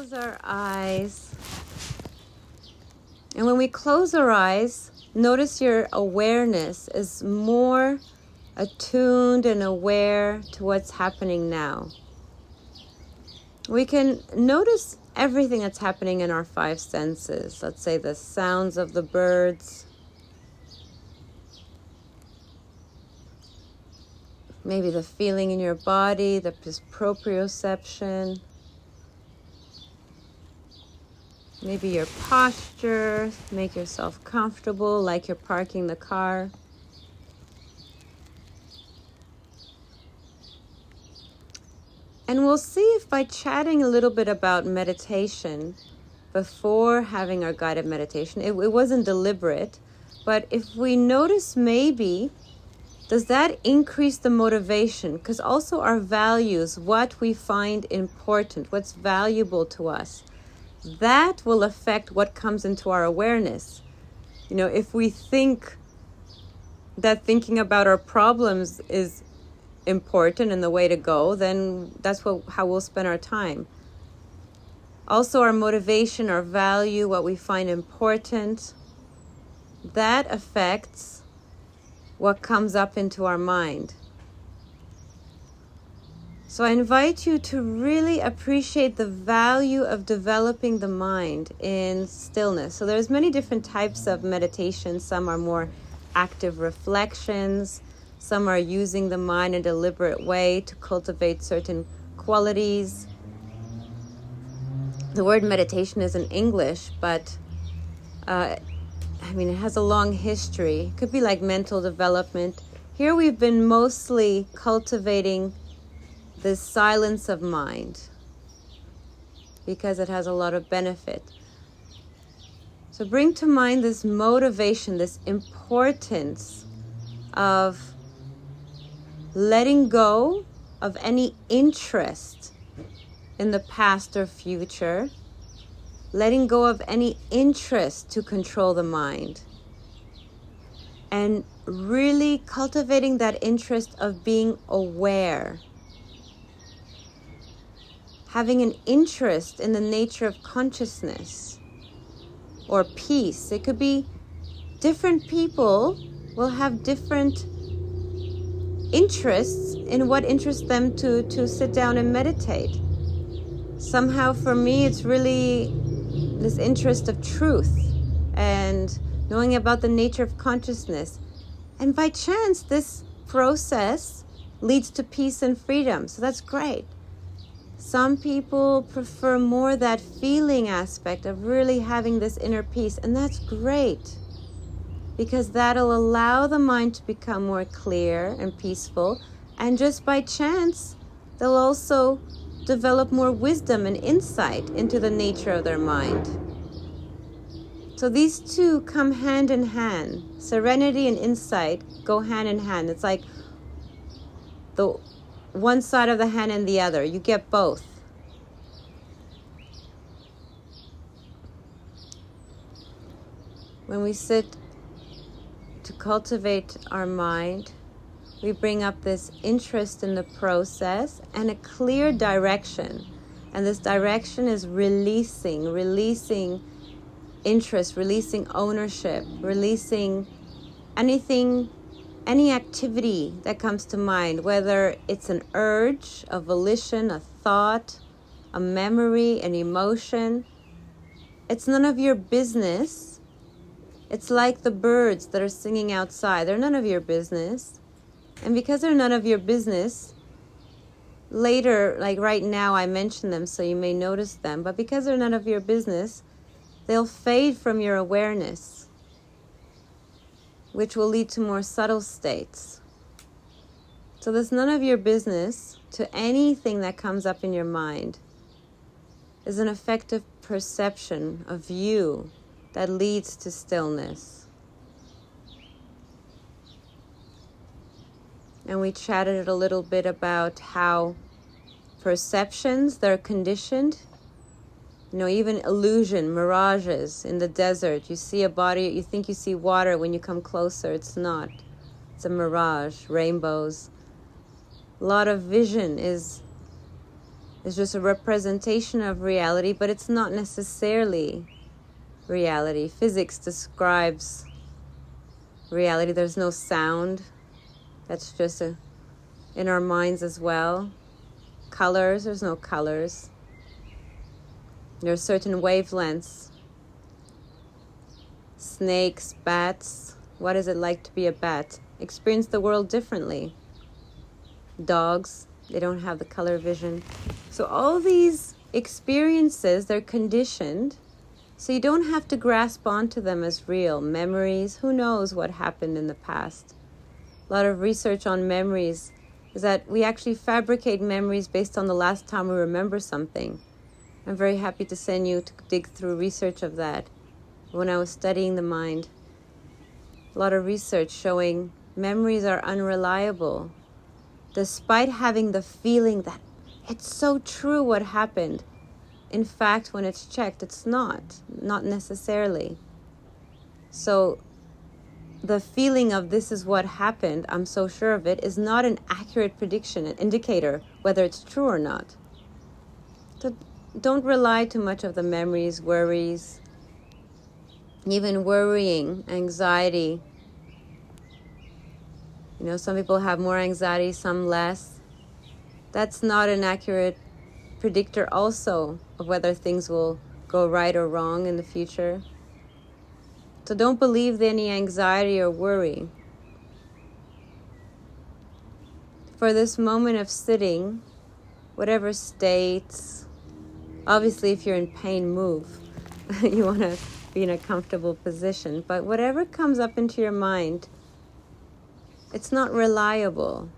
close our eyes. And when we close our eyes, notice your awareness is more attuned and aware to what's happening now. We can notice everything that's happening in our five senses. Let's say the sounds of the birds, maybe the feeling in your body, the proprioception, maybe your posture, make yourself comfortable like you're parking the car. And we'll see if by chatting a little bit about meditation before having our guided meditation, it wasn't deliberate, but if we notice maybe, does that increase the motivation? Because also our values, what we find important, what's valuable to us, that will affect what comes into our awareness. You know, if we think that thinking about our problems is important and the way to go, then that's how we'll spend our time. Also our motivation, our value, what we find important, that affects what comes up into our mind. So I invite you to really appreciate the value of developing the mind in stillness. So there's many different types of meditation. Some are more active reflections. Some are using the mind in a deliberate way to cultivate certain qualities. The word meditation is in English, but it has a long history. It could be like mental development. Here we've been mostly cultivating this silence of mind because it has a lot of benefit. So bring to mind this motivation, this importance of letting go of any interest in the past or future, letting go of any interest to control the mind, and really cultivating that interest of being aware, having an interest in the nature of consciousness or peace. It could be different people will have different interests in what interests them to sit down and meditate. Somehow for me it's really this interest of truth and knowing about the nature of consciousness. And by chance this process leads to peace and freedom, so that's great. Some people prefer more that feeling aspect of really having this inner peace, and that's great, because that'll allow the mind to become more clear and peaceful. And just by chance, they'll also develop more wisdom and insight into the nature of their mind. So these two come hand in hand. Serenity and insight go hand in hand. It's like the one side of the hand and the other. You get both. When we sit to cultivate our mind, we bring up this interest in the process and a clear direction. And this direction is releasing interest, releasing ownership, releasing anything, any activity that comes to mind, whether it's an urge, a volition, a thought, a memory, an emotion. It's none of your business. It's like the birds that are singing outside. They're none of your business. And because they're none of your business, later, like right now, I mention them so you may notice them, but because they're none of your business, they'll fade from your awareness, which will lead to more subtle states. So this none of your business to anything that comes up in your mind is an effective perception of you that leads to stillness. And we chatted a little bit about how perceptions, they're conditioned. You know, even illusion, mirages in the desert. You see a body, you think you see water. When you come closer, it's not. It's a mirage, rainbows. A lot of vision is It's just a representation of reality, but it's not necessarily reality. Physics describes reality. There's no sound. That's just in our minds as well. Colors, there's no colors. There are certain wavelengths. Snakes, bats. What is it like to be a bat? Experience the world differently. Dogs, they don't have the color vision. So all these experiences, they're conditioned. So you don't have to grasp onto them as real. Memories, who knows what happened in the past? A lot of research on memories is that we actually fabricate memories based on the last time we remember something. I'm very happy to send you to dig through research of that. When I was studying the mind, a lot of research showing memories are unreliable. Despite having the feeling that it's so true what happened, in fact, when it's checked, it's not necessarily. So the feeling of this is what happened, I'm so sure of it, is not an accurate prediction, an indicator whether it's true or not. So don't rely too much of the memories, worries, even worrying, anxiety. You know, some people have more anxiety, some less. That's not an accurate predictor also of whether things will go right or wrong in the future. So don't believe any anxiety or worry. For this moment of sitting, whatever states, obviously if you're in pain, move. You want to be in a comfortable position. But whatever comes up into your mind, it's not reliable.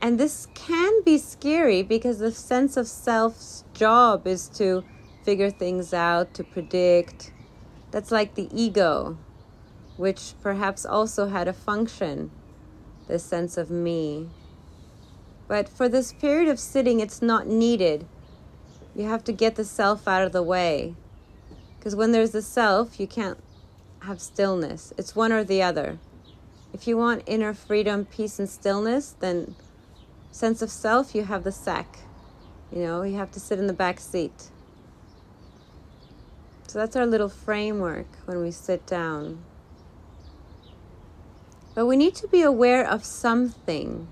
And this can be scary because the sense of self's job is to figure things out, to predict. That's like the ego, which perhaps also had a function, this sense of me. But for this period of sitting, it's not needed. You have to get the self out of the way. Because when there's the self, you can't have stillness. It's one or the other. If you want inner freedom, peace, and stillness, then sense of self, you have the sack. You know, you have to sit in the back seat. So that's our little framework when we sit down. But we need to be aware of something.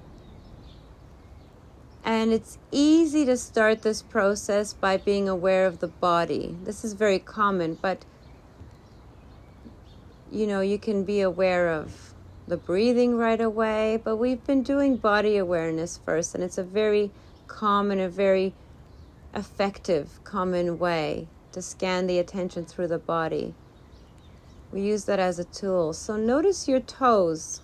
And it's easy to start this process by being aware of the body. This is very common, but you know, you can be aware of the breathing right away, but we've been doing body awareness first, and it's a very common, a very effective, common way to scan the attention through the body. We use that as a tool. So notice your toes.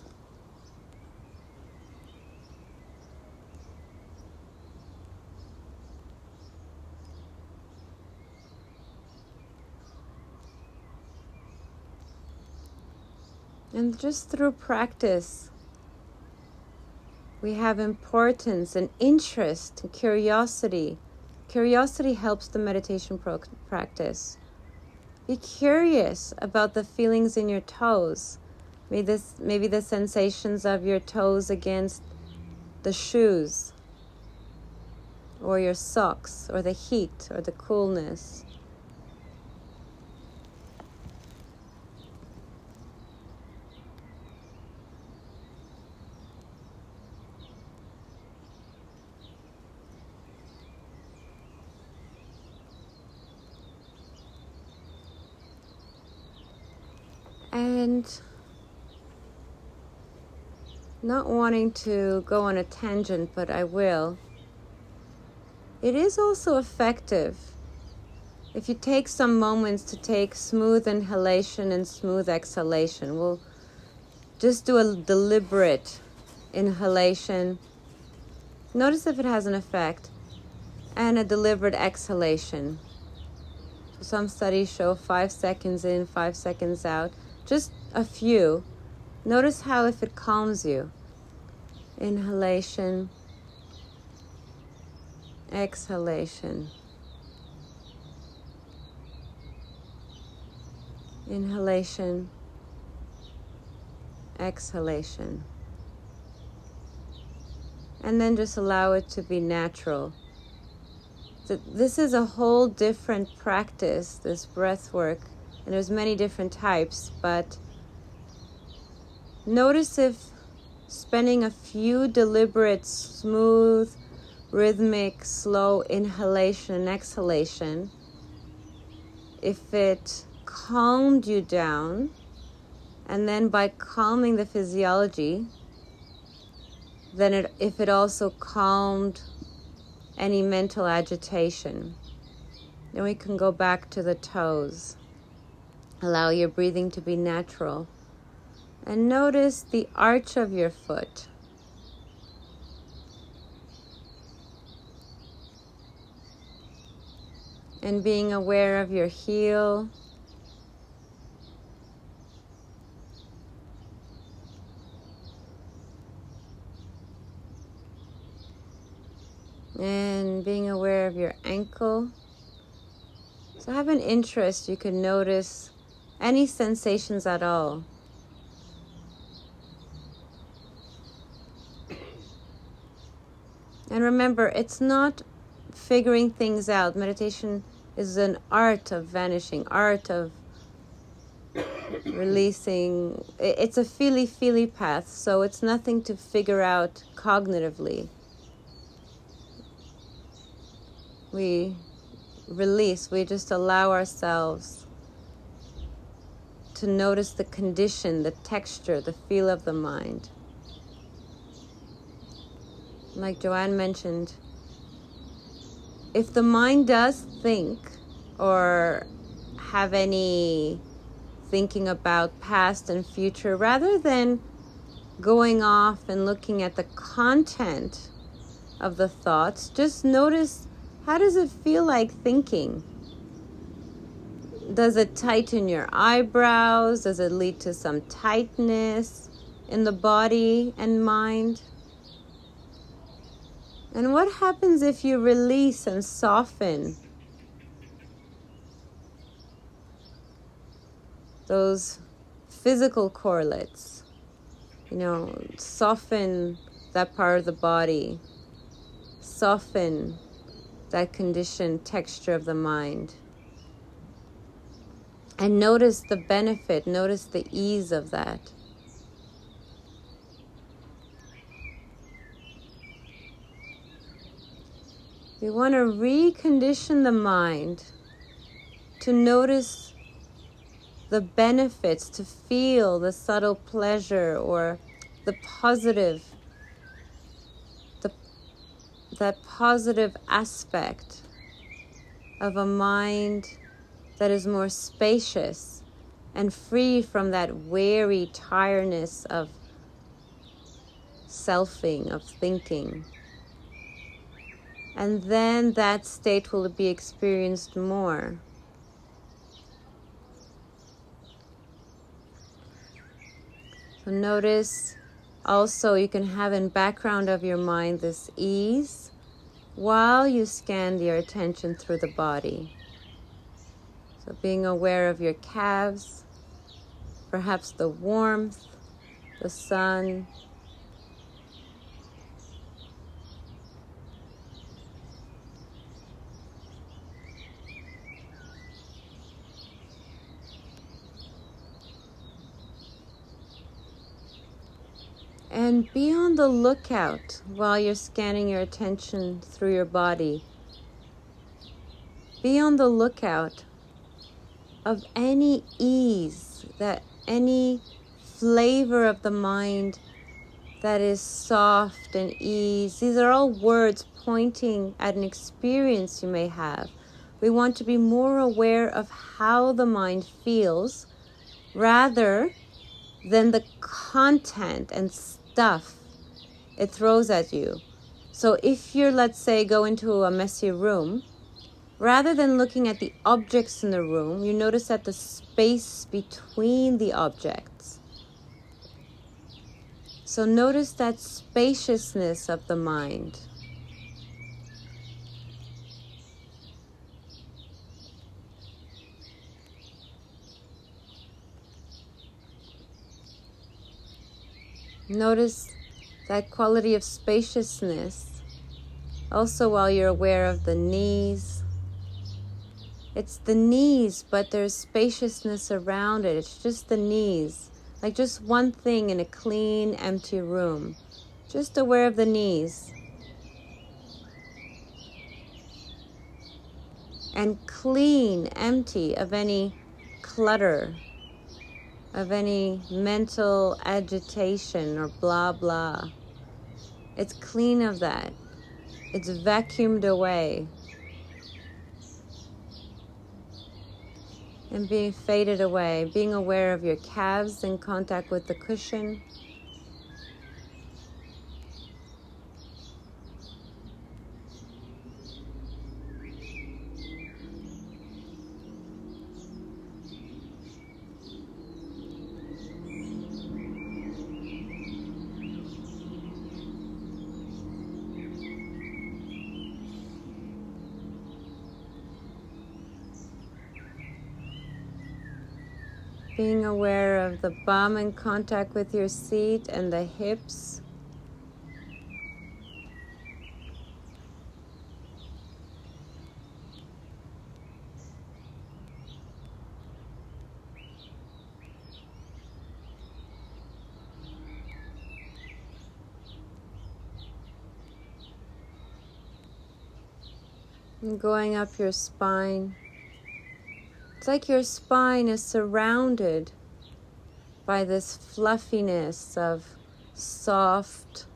And just through practice, we have importance and interest and curiosity. Curiosity helps the meditation practice. Be curious about the feelings in your toes. Maybe the sensations of your toes against the shoes, or your socks, or the heat, or the coolness. And not wanting to go on a tangent, but I will. It is also effective if you take some moments to take smooth inhalation and smooth exhalation. We'll just do a deliberate inhalation. Notice if it has an effect. And a deliberate exhalation. Some studies show 5 seconds in, 5 seconds out. Just a few. Notice how if it calms you. Inhalation. Exhalation. Inhalation. Exhalation. and then just allow it to be natural. So this is a whole different practice, this breath work, and there's many different types, but notice if spending a few deliberate, smooth, rhythmic, slow inhalation and exhalation, if it calmed you down, and then by calming the physiology, then if it also calmed any mental agitation. Then we can go back to the toes. Allow your breathing to be natural. And notice the arch of your foot. And being aware of your heel. And being aware of your ankle. So have an interest, you can notice any sensations at all. And remember, it's not figuring things out. Meditation is an art of vanishing, art of releasing. It's a feely path, so it's nothing to figure out cognitively. We release, we just allow ourselves to notice the condition, the texture, the feel of the mind. Like Joanne mentioned, if the mind does think or have any thinking about past and future, rather than going off and looking at the content of the thoughts, just notice, how does it feel like thinking? Does it tighten your eyebrows? Does it lead to some tightness in the body and mind? And what happens if you release and soften those physical correlates? Soften that part of the body. Soften that conditioned texture of the mind. And notice the benefit, notice the ease of that. We want to recondition the mind to notice the benefits, to feel the subtle pleasure or the positive, that positive aspect of a mind that is more spacious and free from that weary tiredness of selfing, of thinking. And then that state will be experienced more. So notice also you can have in background of your mind this ease while you scan your attention through the body. So being aware of your calves, perhaps the warmth, the sun. And be on the lookout while you're scanning your attention through your body. Be on the lookout of any ease, that any flavor of the mind that is soft and ease. These are all words pointing at an experience you may have. We want to be more aware of how the mind feels rather than the content and stuff it throws at you. So if you're, let's say, go into a messy room, rather than looking at the objects in the room, you notice that the space between the objects. So notice that spaciousness of the mind. Notice that quality of spaciousness. Also, while you're aware of the knees, it's the knees, but there's spaciousness around it. It's just the knees, like just one thing in a clean, empty room. Just aware of the knees. And clean, empty of any clutter, of any mental agitation or blah blah. It's clean of that. It's vacuumed away. And being faded away, being aware of your calves in contact with the cushion. Being aware of the bum in contact with your seat and the hips. And going up your spine. It's like your spine is surrounded by this fluffiness of soft,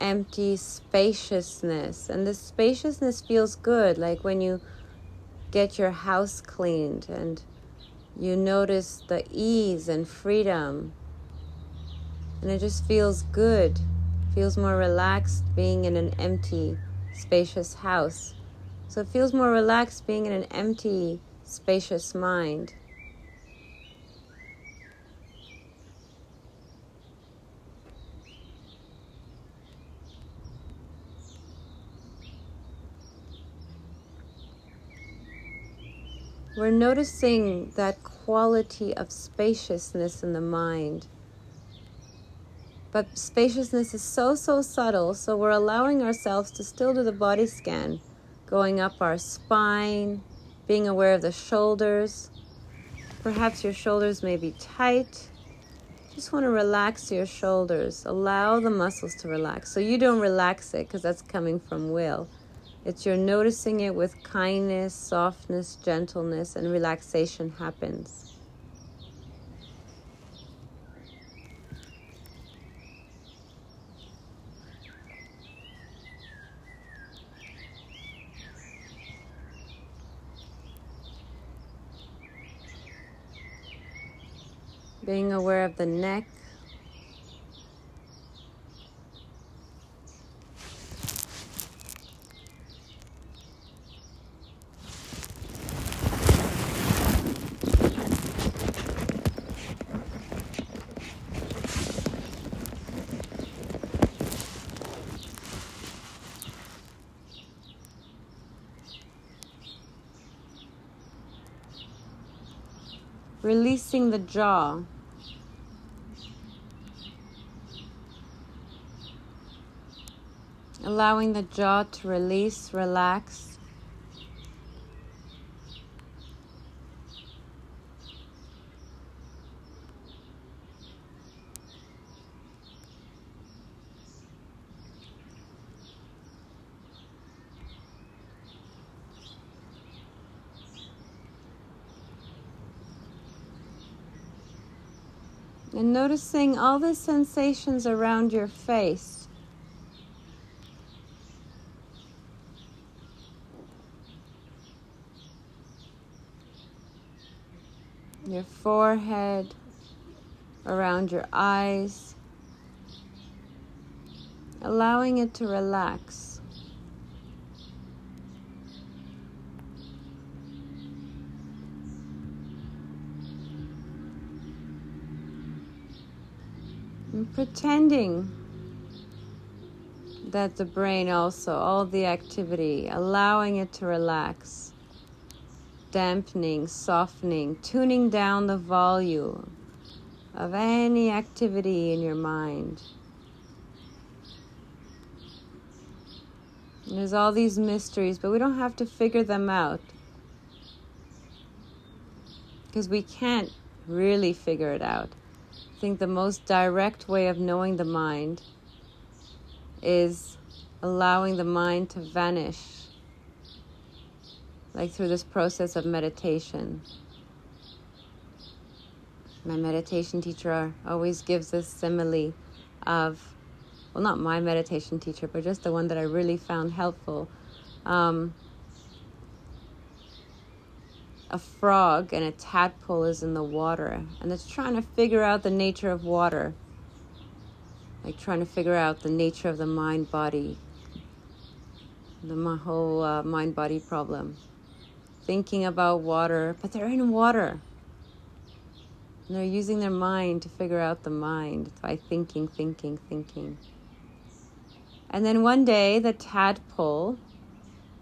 empty spaciousness. And this spaciousness feels good, like when you get your house cleaned and you notice the ease and freedom. And it just feels good, feels more relaxed being in an empty, spacious house. So it feels more relaxed being in an empty, spacious mind. We're noticing that quality of spaciousness in the mind. But spaciousness is so subtle, so we're allowing ourselves to still do the body scan, going up our spine, being aware of the shoulders. Perhaps your shoulders may be tight. Just want to relax your shoulders. Allow the muscles to relax. So you don't relax it because that's coming from will. It's you're noticing it with kindness, softness, gentleness, and relaxation happens. Being aware of the neck. Releasing the jaw. Allowing the jaw to release, relax. And noticing all the sensations around your face. Your forehead, around your eyes. Allowing it to relax. And pretending that the brain also, all the activity, allowing it to relax, dampening, softening, tuning down the volume of any activity in your mind. And there's all these mysteries, but we don't have to figure them out, because we can't really figure it out. I think the most direct way of knowing the mind is allowing the mind to vanish, like through this process of meditation. My meditation teacher always gives this simile of, well, not my meditation teacher, but just the one that I really found helpful. A frog and a tadpole is in the water, and it's trying to figure out the nature of water, like trying to figure out the nature of the mind-body, the whole mind-body problem. Thinking about water, but they're in water. And they're using their mind to figure out the mind by thinking. And then one day, the tadpole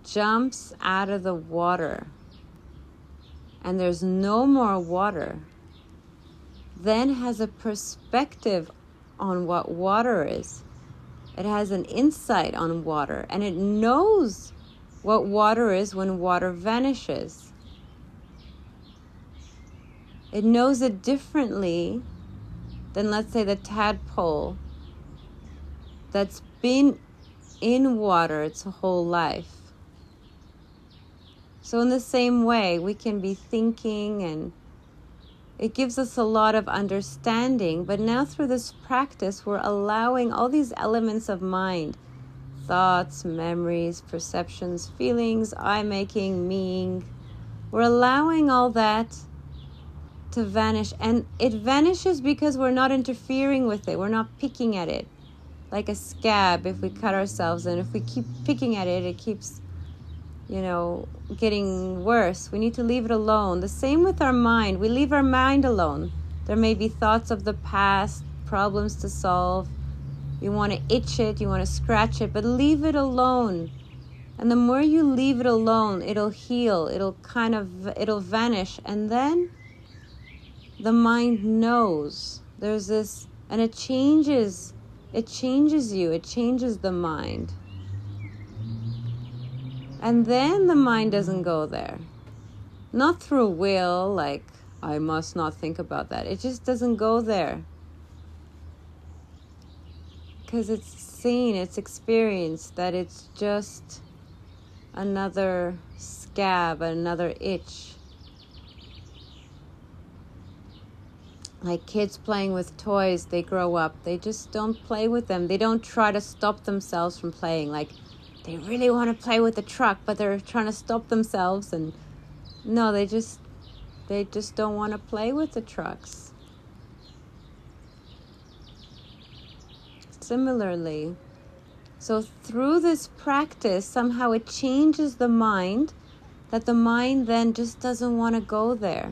jumps out of the water, and there's no more water. Then has a perspective on what water is. It has an insight on water, and it knows what water is when water vanishes. It knows it differently than, let's say, the tadpole that's been in water its whole life. So in the same way, we can be thinking, and it gives us a lot of understanding, but now through this practice, we're allowing all these elements of mind, thoughts, memories, perceptions, feelings, I-making, meing, we're allowing all that to vanish. And it vanishes because we're not interfering with it. We're not picking at it. Like a scab, if we cut ourselves, and if we keep picking at it, it keeps, getting worse. We need to leave it alone. The same with our mind. We leave our mind alone. There may be thoughts of the past, problems to solve. You want to itch it, you want to scratch it, but leave it alone. And the more you leave it alone, it'll heal, it'll vanish. And then the mind knows. There's this, and it changes you, it changes the mind. And then the mind doesn't go there. Not through will, like, I must not think about that. It just doesn't go there. Because it's seen, it's experienced that it's just another scab, another itch. Like kids playing with toys, they grow up. They just don't play with them. They don't try to stop themselves from playing. Like, they really want to play with the truck, but they're trying to stop themselves. And no, they just don't want to play with the trucks. Similarly, so through this practice, somehow it changes the mind, that the mind then just doesn't want to go there.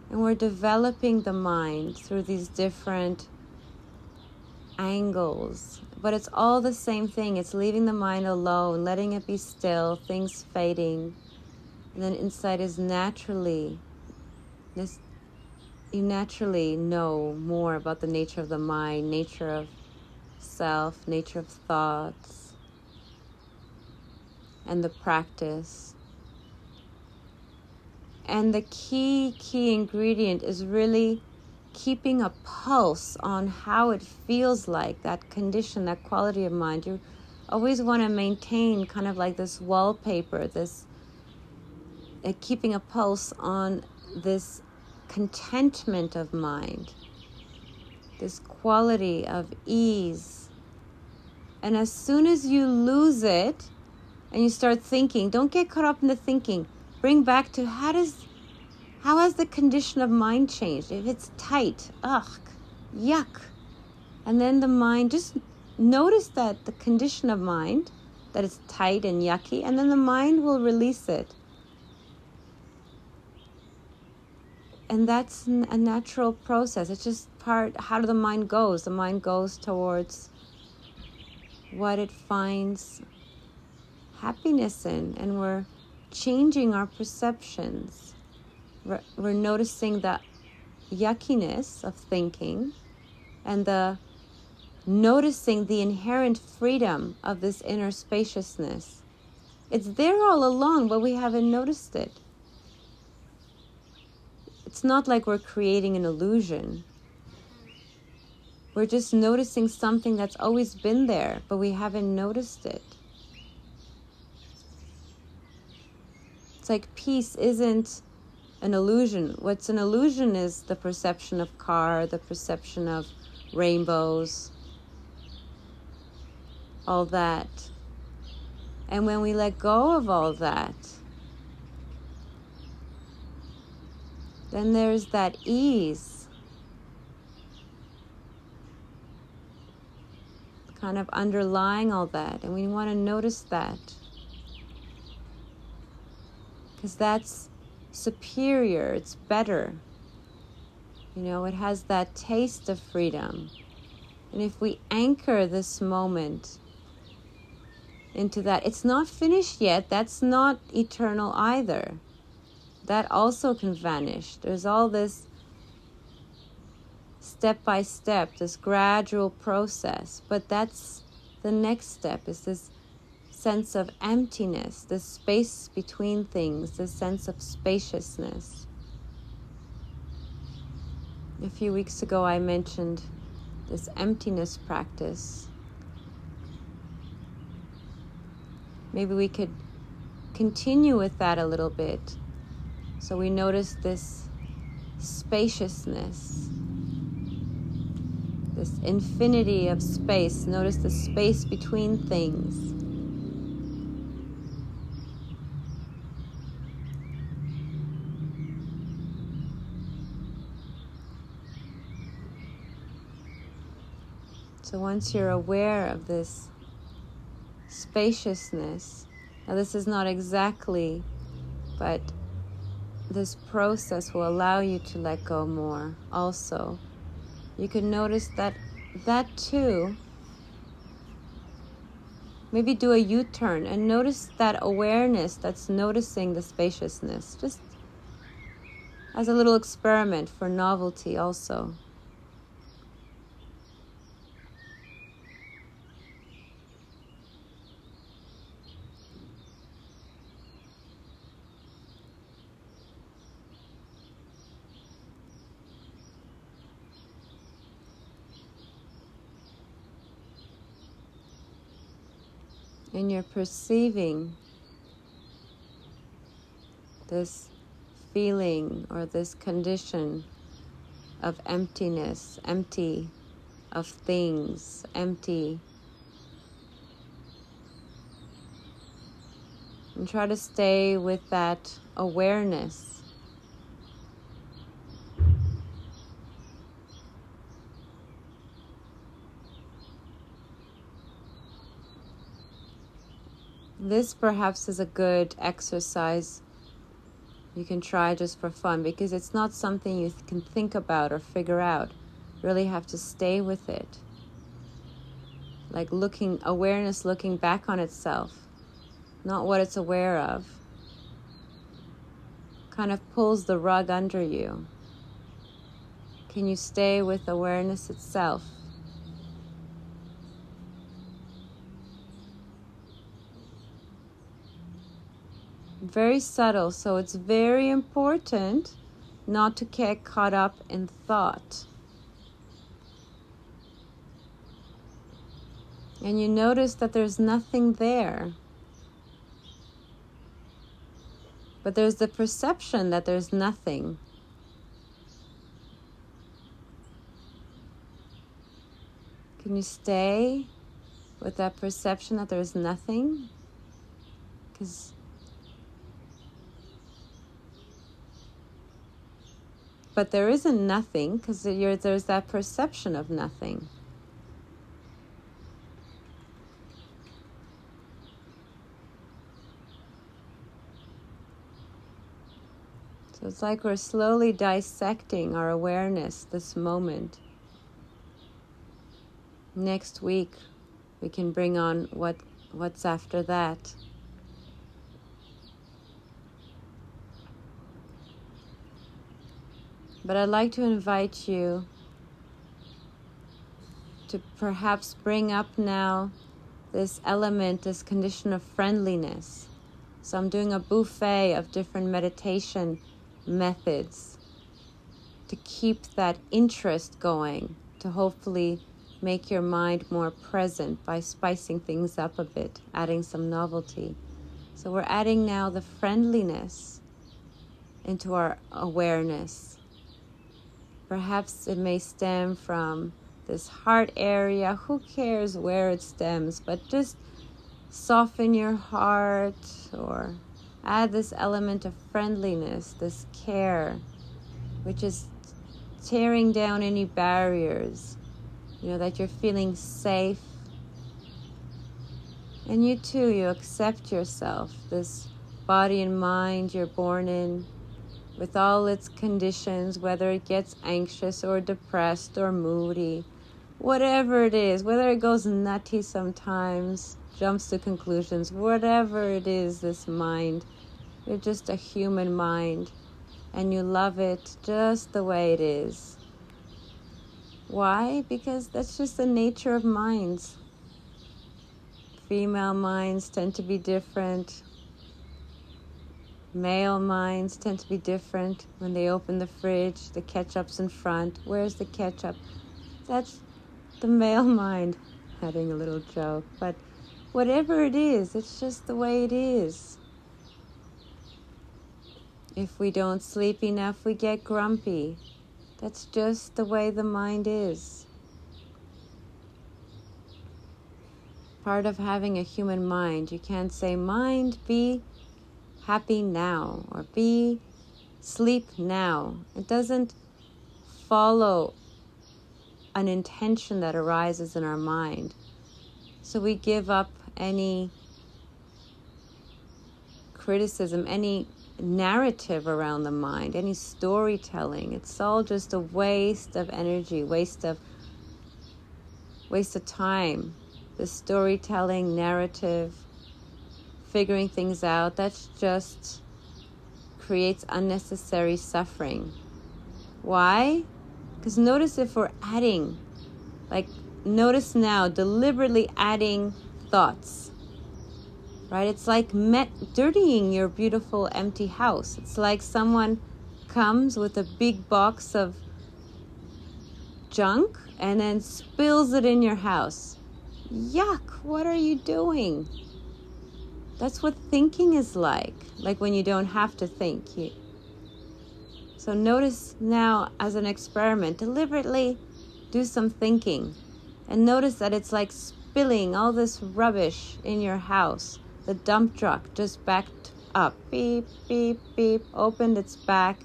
And we're developing the mind through these different angles. But it's all the same thing. It's leaving the mind alone, letting it be still, things fading. And then insight is naturally, you naturally know more about the nature of the mind, nature of self, nature of thoughts, and the practice. And the key ingredient is really keeping a pulse on how it feels like, that condition, that quality of mind. You always want to maintain kind of like this wallpaper, this keeping a pulse on this contentment of mind, this quality of ease. And as soon as you lose it and you start thinking, don't get caught up in the thinking. Bring back to how has the condition of mind changed? If it's tight, yuck. And then the mind, just notice that the condition of mind, that it's tight and yucky, and then the mind will release it. And that's a natural process. It's just how the mind goes. The mind goes towards what it finds happiness in, and we're changing our perceptions. We're noticing the yuckiness of thinking and the noticing the inherent freedom of this inner spaciousness. It's there all along, but we haven't noticed it. It's not like we're creating an illusion. We're just noticing something that's always been there, but we haven't noticed it. It's like peace isn't an illusion. What's an illusion is the perception of car, the perception of rainbows, all that. And when we let go of all that, then there's that ease, kind of underlying all that. And we want to notice that, because that's superior, it's better. You know, it has that taste of freedom. And if we anchor this moment into that, it's not finished yet, that's not eternal either. That also can vanish. There's all this step by step, this gradual process. But that's the next step, is this sense of emptiness, this space between things, this sense of spaciousness. A few weeks ago I mentioned this emptiness practice. Maybe we could continue with that a little bit. So we notice this spaciousness, this infinity of space. Notice the space between things. So once you're aware of this spaciousness, now this is not exactly, but this process will allow you to let go more also. You can notice that too. Maybe do a U-turn and notice that awareness that's noticing the spaciousness, just as a little experiment for novelty also. And you're perceiving this feeling or this condition of emptiness, empty of things, empty. And try to stay with that awareness. This perhaps is a good exercise you can try just for fun, because it's not something you can think about or figure out. You really have to stay with it. Like awareness looking back on itself, not what it's aware of. Kind of pulls the rug under you. Can you stay with awareness itself? Very subtle, so it's very important not to get caught up in thought. And you notice that there's nothing there. But there's the perception that there's nothing. Can you stay with that perception that there's nothing? But there isn't nothing, because there's that perception of nothing. So it's like we're slowly dissecting our awareness this moment. Next week, we can bring on what's after that. But I'd like to invite you to perhaps bring up now this element, this condition of friendliness. So I'm doing a buffet of different meditation methods to keep that interest going, to hopefully make your mind more present by spicing things up a bit, adding some novelty. So we're adding now the friendliness into our awareness. Perhaps it may stem from this heart area. Who cares where it stems? But just soften your heart, or add this element of friendliness, this care, which is tearing down any barriers, that you're feeling safe. And you too, you accept yourself, this body and mind you're born in, with all its conditions, whether it gets anxious or depressed or moody, whatever it is, whether it goes nutty sometimes, jumps to conclusions, whatever it is, this mind, you're just a human mind, and you love it just the way it is. Why? Because that's just the nature of minds. Female minds tend to be different. Male minds tend to be different. When they open the fridge, the ketchup's in front. Where's the ketchup? That's the male mind. Having a little joke. But whatever it is, it's just the way it is. If we don't sleep enough, we get grumpy. That's just the way the mind is. Part of having a human mind, you can't say, mind, be happy now, or be sleep now. It doesn't follow an intention that arises in our mind. So we give up any criticism, any narrative around the mind, any storytelling. It's all just a waste of energy, waste of time. The storytelling, narrative, figuring things out, that's just creates unnecessary suffering. Why? Because notice if we're adding, notice now, deliberately adding thoughts. Right? It's like dirtying your beautiful empty house. It's like someone comes with a big box of junk and then spills it in your house. Yuck, what are you doing? That's what thinking is like when you don't have to think. So notice now, as an experiment, deliberately do some thinking and notice that it's like spilling all this rubbish in your house. The dump truck just backed up, beep, beep, beep, opened its back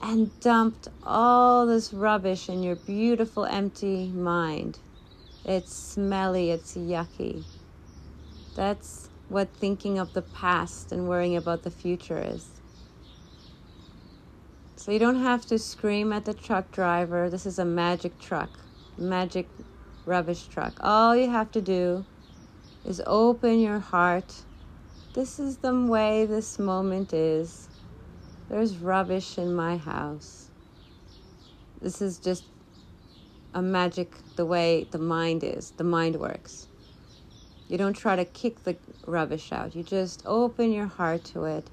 and dumped all this rubbish in your beautiful empty mind. It's smelly, it's yucky. That's what thinking of the past and worrying about the future is. So you don't have to scream at the truck driver. This is a magic truck, magic rubbish truck. All you have to do is open your heart. This is the way this moment is. There's rubbish in my house. This is just a magic, the way the mind is, the mind works. You don't try to kick the rubbish out. You just open your heart to it.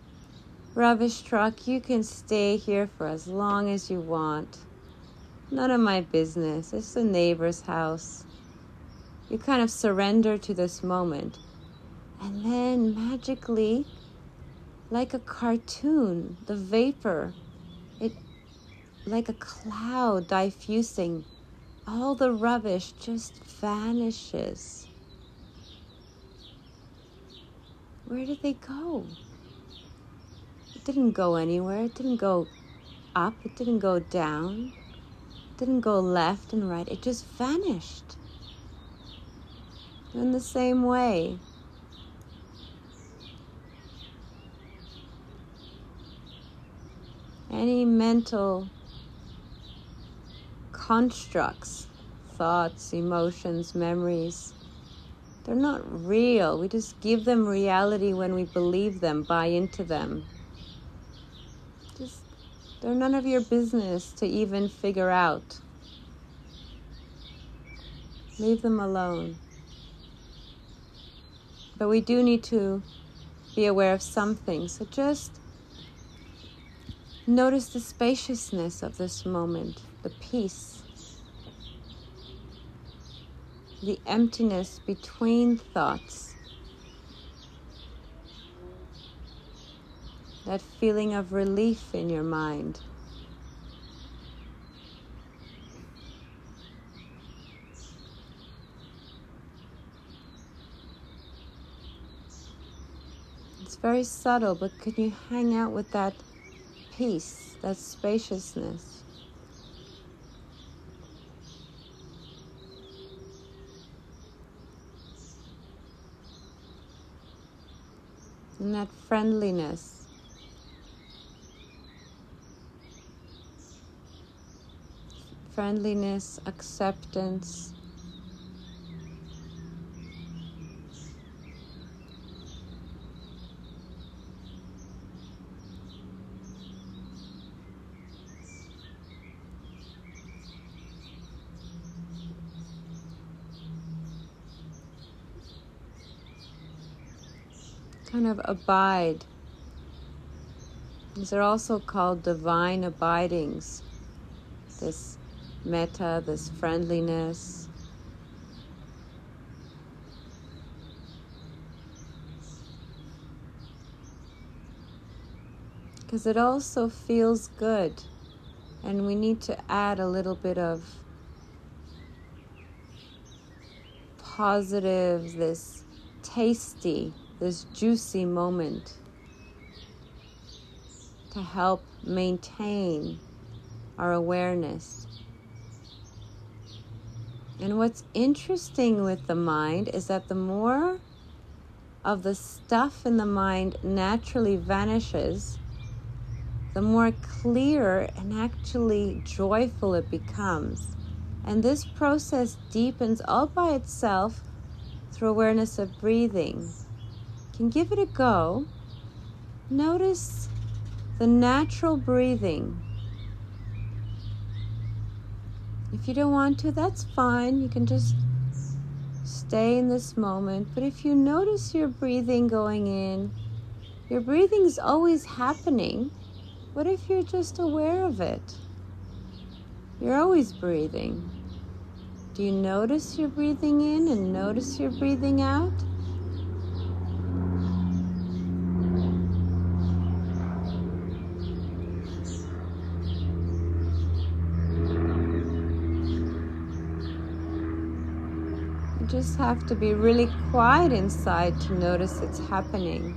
Rubbish truck, you can stay here for as long as you want. None of my business. It's the neighbor's house. You kind of surrender to this moment. And then magically, like a cartoon, the vapor, it like a cloud diffusing, all the rubbish just vanishes. Where did they go? It didn't go anywhere. It didn't go up. It didn't go down. It didn't go left and right. It just vanished. In the same way, any mental constructs, thoughts, emotions, memories, they're not real. We just give them reality when we believe them, buy into them. They're none of your business to even figure out. Leave them alone. But we do need to be aware of something. So just notice the spaciousness of this moment, the peace, the emptiness between thoughts, that feeling of relief in your mind. It's very subtle, but can you hang out with that peace, that spaciousness? And that friendliness. Friendliness, acceptance. Kind of abide. These are also called divine abidings. This metta, this friendliness. Because it also feels good, and we need to add a little bit of positive, this tasty, this juicy moment to help maintain our awareness. And what's interesting with the mind is that the more of the stuff in the mind naturally vanishes, the more clear and actually joyful it becomes. And this process deepens all by itself through awareness of breathing. You can give it a go. Notice the natural breathing. If you don't want to, that's fine. You can just stay in this moment. But if you notice your breathing going in, your breathing is always happening. What if you're just aware of it? You're always breathing. Do you notice your breathing in and notice your breathing out? You just have to be really quiet inside to notice it's happening.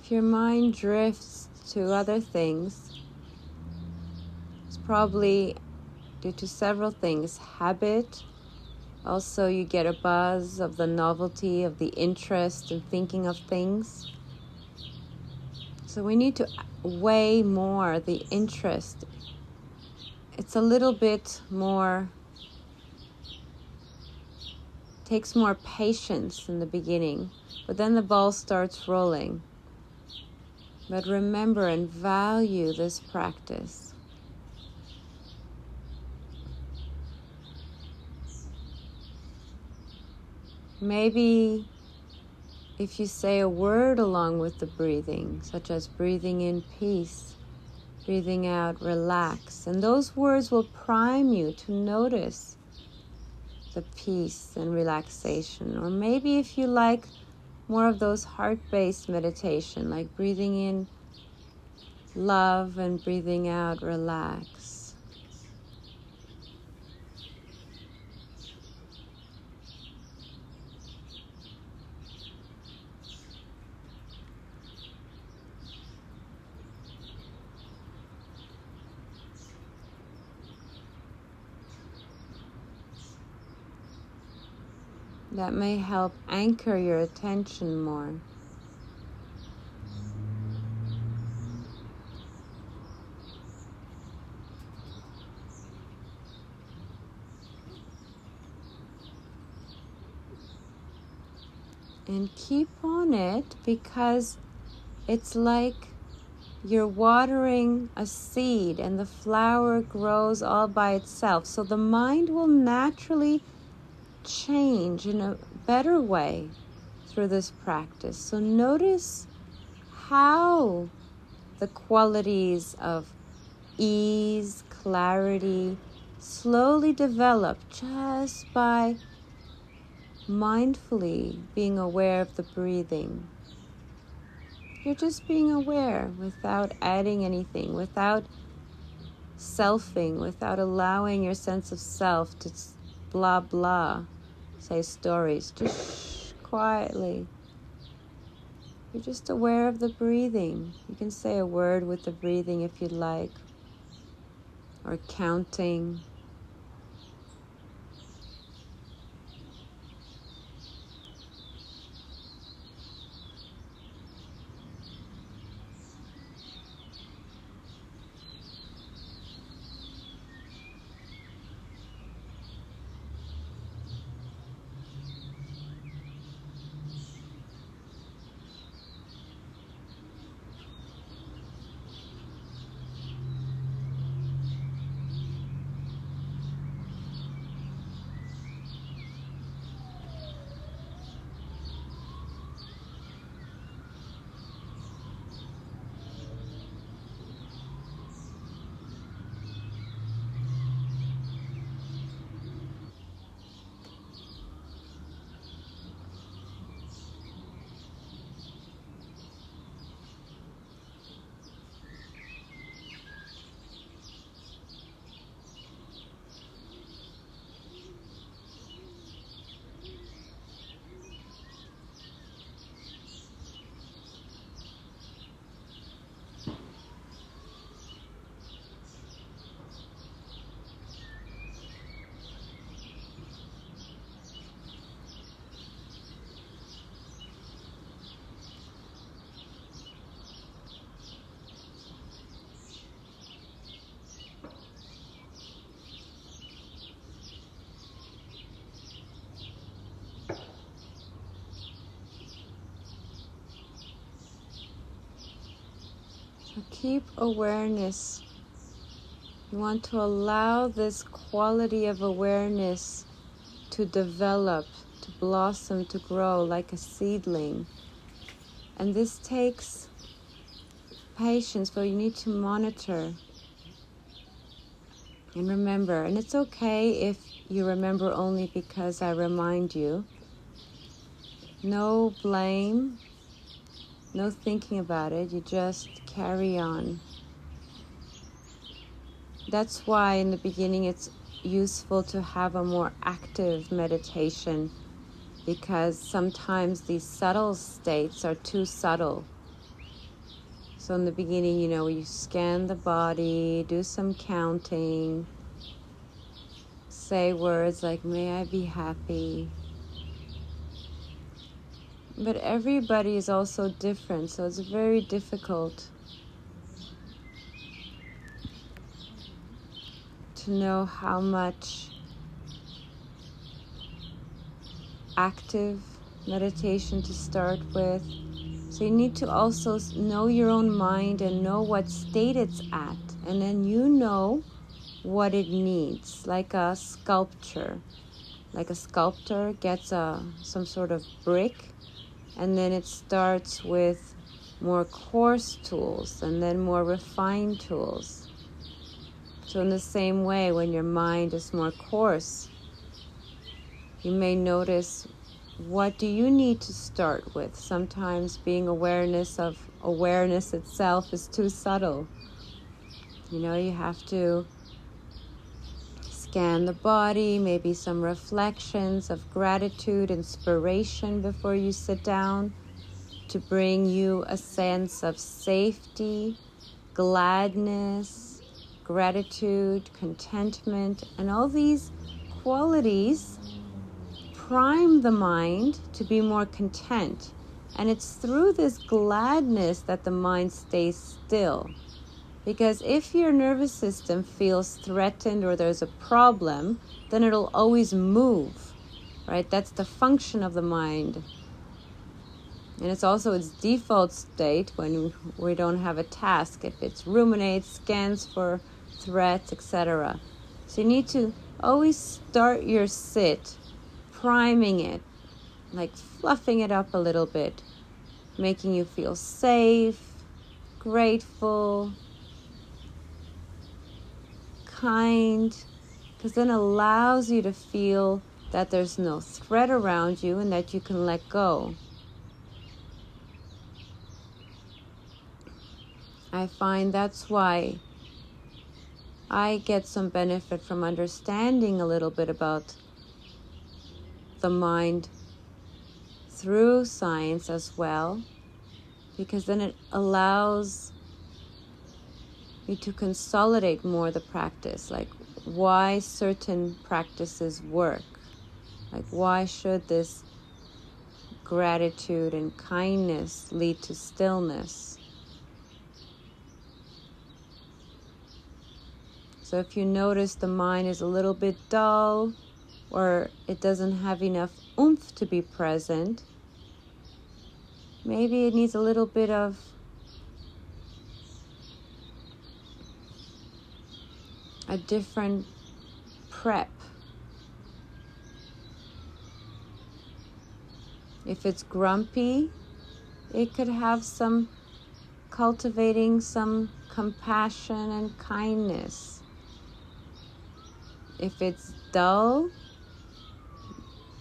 If your mind drifts to other things, it's probably due to several things. Habit, also you get a buzz of the novelty, of the interest in thinking of things. So we need to weigh more the interest. It's a little bit more, takes more patience in the beginning, but then the ball starts rolling. But remember and value this practice. Maybe if you say a word along with the breathing, such as breathing in peace, breathing out relax, and those words will prime you to notice the peace and relaxation. Or maybe if you like more of those heart-based meditation, like breathing in love and breathing out relax. That may help anchor your attention more. And keep on it, because it's like you're watering a seed and the flower grows all by itself. So the mind will naturally change in a better way through this practice. So notice how the qualities of ease, clarity slowly develop just by mindfully being aware of the breathing. You're just being aware without adding anything, without selfing, without allowing your sense of self to blah blah, say stories. Just quietly. You're just aware of the breathing. You can say a word with the breathing if you'd like, or counting. So keep awareness. You want to allow this quality of awareness to develop, to blossom, to grow like a seedling. And this takes patience, but you need to monitor and remember. And it's okay if you remember only because I remind you. No blame, no thinking about it. You just carry on. That's why in the beginning it's useful to have a more active meditation, because sometimes these subtle states are too subtle. So in the beginning, you scan the body, do some counting, say words like, may I be happy. But everybody is also different, so it's very difficult to know how much active meditation to start with. So you need to also know your own mind and know what state it's at. And then you know what it needs, like a sculpture. Like a sculptor gets some sort of brick, and then it starts with more coarse tools and then more refined tools. So in the same way, when your mind is more coarse, you may notice what do you need to start with? Sometimes being awareness of awareness itself is too subtle. You have to scan the body, maybe some reflections of gratitude, inspiration before you sit down to bring you a sense of safety, gladness, gratitude, contentment, and all these qualities prime the mind to be more content. And it's through this gladness that the mind stays still. Because if your nervous system feels threatened or there's a problem, then it'll always move, right? That's the function of the mind. And it's also its default state when we don't have a task. If it ruminates, scans for threats, etc. So you need to always start your sit priming it, like fluffing it up a little bit, making you feel safe, grateful, kind, because then it allows you to feel that there's no threat around you and that you can let go. I find that's why I get some benefit from understanding a little bit about the mind through science as well, because then it allows me to consolidate more the practice, like why certain practices work, like why should this gratitude and kindness lead to stillness. So if you notice the mind is a little bit dull, or it doesn't have enough oomph to be present, maybe it needs a little bit of a different prep. If it's grumpy, it could have some cultivating some compassion and kindness. If it's dull,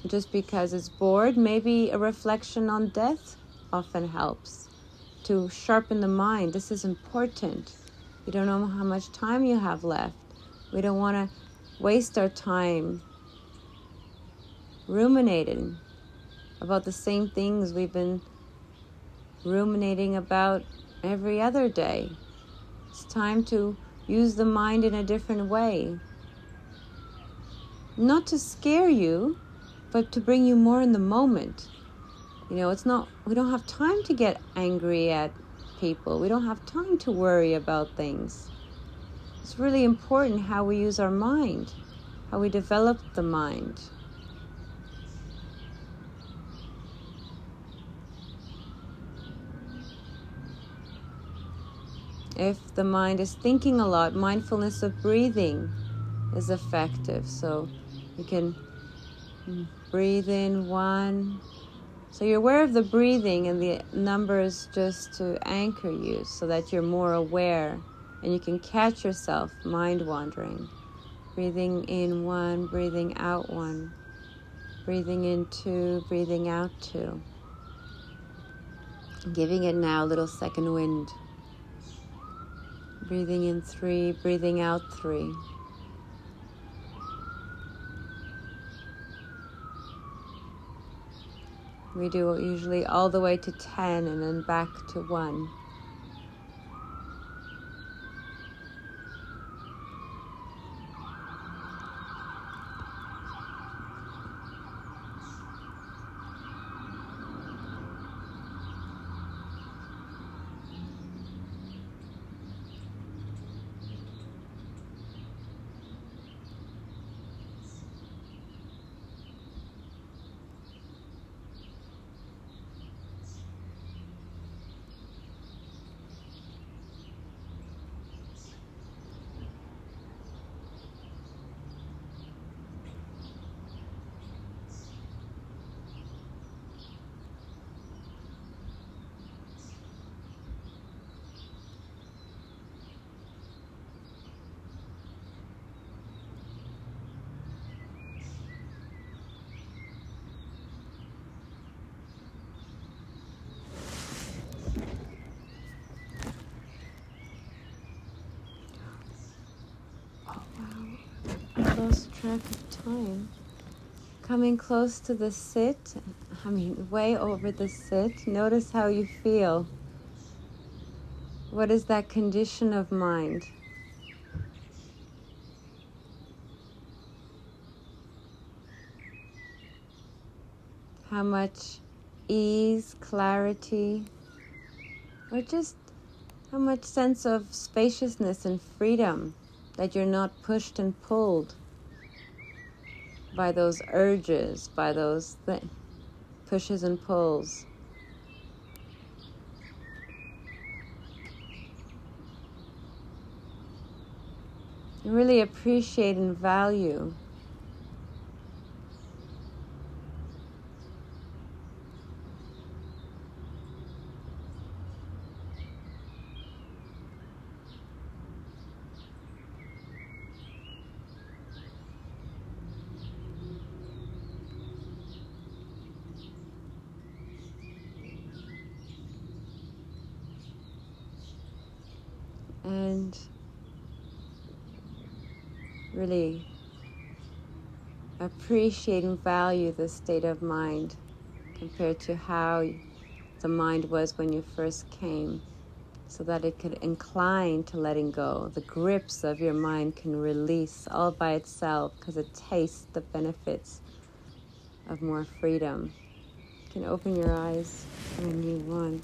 just because it's bored, maybe a reflection on death often helps to sharpen the mind. This is important. You don't know how much time you have left. We don't want to waste our time ruminating about the same things we've been ruminating about every other day. It's time to use the mind in a different way. Not to scare you, but to bring you more in the moment. We don't have time to get angry at people. We don't have time to worry about things. It's really important how we use our mind, how we develop the mind. If the mind is thinking a lot, mindfulness of breathing is effective. So you can breathe in 1. So you're aware of the breathing and the numbers just to anchor you so that you're more aware and you can catch yourself mind wandering. Breathing in 1, breathing out 1. Breathing in 2, breathing out 2. Giving it now a little second wind. Breathing in 3, breathing out 3. We do usually all the way to 10 and then back to 1. lost track of time. Coming close to the sit, way over the sit. Notice how you feel. What is that condition of mind? How much ease, clarity, or just how much sense of spaciousness and freedom, that you're not pushed and pulled by those urges, by those pushes and pulls. You really appreciate and value and really appreciate and value the state of mind compared to how the mind was when you first came, so that it could incline to letting go. The grips of your mind can release all by itself because it tastes the benefits of more freedom. You can open your eyes when you want.